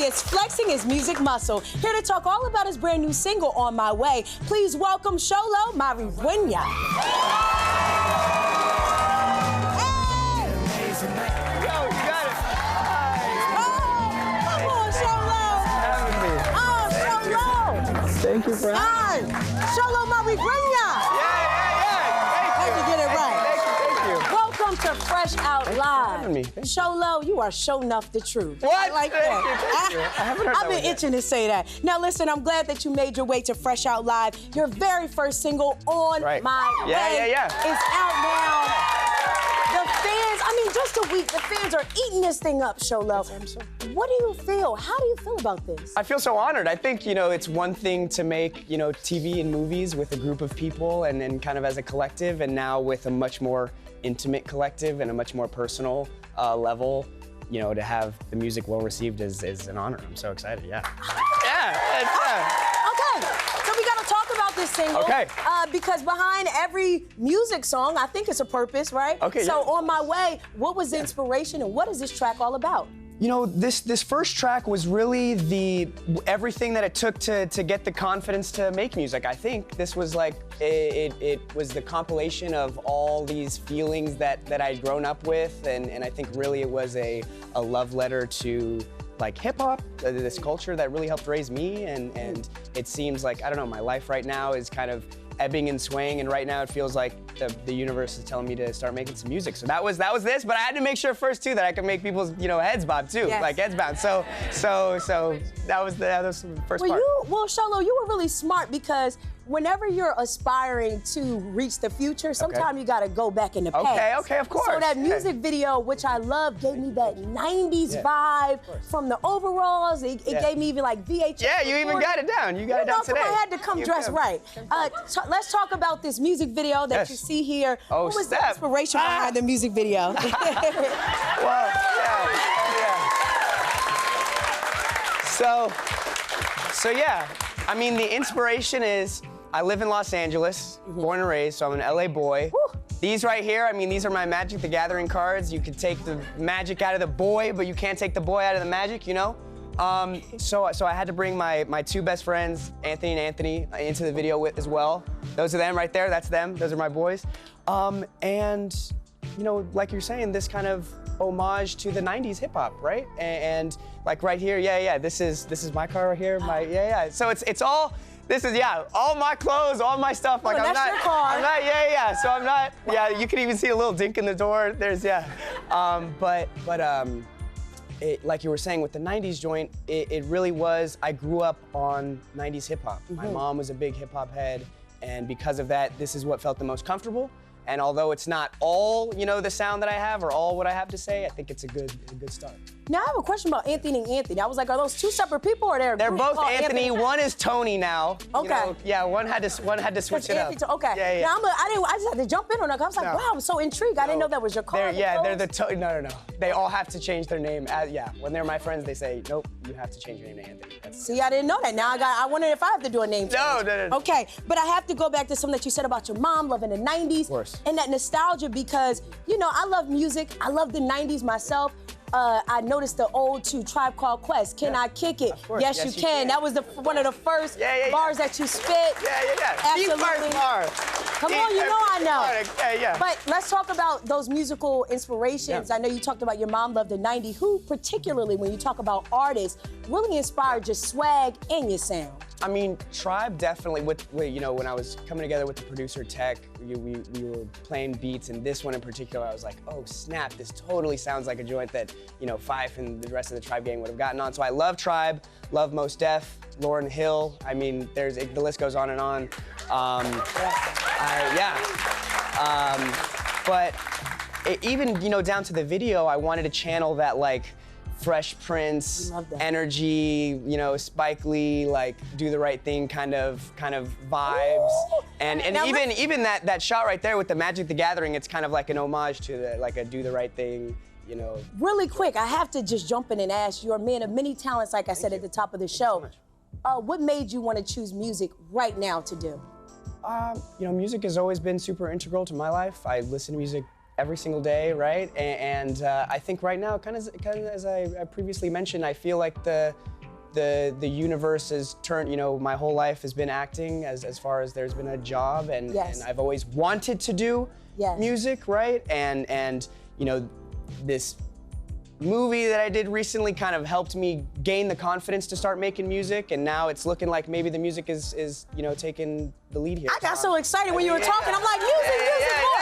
is flexing his music muscle. Here to talk all about his brand new single, On My Way. Please welcome Xolo Mariduena. Thank you for having me. Xolo Mariduena. Yeah. Had to get it right. Thank you. Welcome to Fresh Out Live. Having me. Xolo, you are sure enough the truth. What? I like that. Thank you. I haven't heard I've been that itching to say that. Now listen, I'm glad that you made your way to Fresh Out Live. Your very first single, On My Way, is out now. The fans, I mean, just a week, the fans are eating this thing up, Xolo. What do you feel? How do you feel about this? I feel so honored. I think, it's one thing to make, TV and movies with a group of people and then kind of as a collective, and now with a much more intimate collective and a much more personal level, to have the music well received is an honor. I'm so excited, yeah. Okay, so we gotta talk about this single. Okay. Because behind every music song, I think it's a purpose, right? Okay, So yeah. On My Way, what was the inspiration and what is this track all about? This first track was really everything that it took to get the confidence to make music. I think this was like, it was the compilation of all these feelings that I'd grown up with, and I think really it was a love letter to like hip hop, this culture that really helped raise me, and it seems like, I don't know, my life right now is kind of ebbing and swaying, and right now it feels like the universe is telling me to start making some music. So that was this, but I had to make sure first too that I could make people's heads bob too, like heads bounce. So that was the first part. Well, Xolo, you were really smart because whenever you're aspiring to reach the future, sometimes you gotta go back in the past. Okay, of course. So that music video, which I love, gave me that 90s vibe from the overalls. It gave me even like VHS. Yeah, you even got it down. You got it down today. I had to come dressed right. Let's talk about this music video that you see here. Oh, what was the inspiration behind the music video? Well, yeah. So yeah, I mean, the inspiration is, I live in Los Angeles, born and raised, so I'm an LA boy. Woo. These right here, I mean, these are my Magic the Gathering cards. You can take the magic out of the boy, but you can't take the boy out of the magic, So I had to bring my two best friends, Anthony and Anthony, into the video as well. Those are them right there, that's them, those are my boys. And, like you're saying, this kind of homage to the 90s hip hop, right? And like right here, this is my car right here, So it's all, this is, all my clothes, all my stuff. Like, that's your car. I'm not, so I'm not, you can even see a little dink in the door. There's, like you were saying with the 90s joint, it really was, I grew up on 90s hip hop. My mom was a big hip hop head, and because of that, this is what felt the most comfortable. And although it's not all, the sound that I have or all what I have to say, I think it's a good start. Now I have a question about Anthony and Anthony. I was like, are those two separate people or they're both Anthony. One is Tony now. Okay. One had to switch it up. Okay. Yeah. Now I just had to jump in on that. I was like, wow, I'm so intrigued. I didn't know that was your car. They're the No. They all have to change their name. When they're my friends, they say, nope, you have to change your name to Anthony. See, I didn't know that. Now I wonder if I have to do a name change. No. Okay, but I have to go back to something that you said about your mom loving the 90s. Of course. And that nostalgia because, I love music. I love the 90s myself. I noticed the old Tribe Called Quest. Can I kick it? Yes, you can. That was one of the first bars that you spit. Absolutely. Come on, I know. But let's talk about those musical inspirations. I know you talked about your mom loved the 90s. Who particularly, when you talk about artists, really inspired your swag and your sound? I mean, Tribe definitely, when I was coming together with the producer Tech, we were playing beats, and this one in particular, I was like, oh snap, this totally sounds like a joint that, Fife and the rest of the Tribe gang would have gotten on. So I love Tribe, love Mos Def, Lauryn Hill. I mean, the list goes on and on. But even, down to the video, I wanted to channel that, like, Fresh Prince energy, Spike Lee, like do the right thing kind of vibes. Ooh. And even that shot right there with the Magic the Gathering, it's kind of like an homage to like a do the right thing, Really quick, I have to just jump in and ask, you're a man of many talents, like I said at the top of the show. What made you want to choose music right now to do? Music has always been super integral to my life. I listen to music every single day, right? And I think right now, kind of as I previously mentioned, I feel like the universe has turned, you know, my whole life has been acting as far as there's been a job, and I've always wanted to do music, right? And you know, this movie that I did recently kind of helped me gain the confidence to start making music, and now it's looking like maybe the music is you know, taking the lead here. I got so excited when you were talking. I'm like, music more.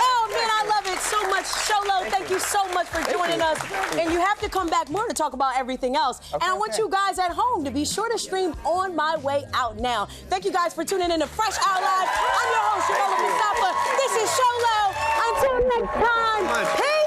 Oh man, I love it so much. Xolo, thank you so much for joining us. And you have to come back more to talk about everything else. And I want you guys at home to be sure to stream On My Way Out now. Thank you guys for tuning in to Fresh Out Live. I'm your host, Xolo Mariduen. This is Xolo. Until next time, peace.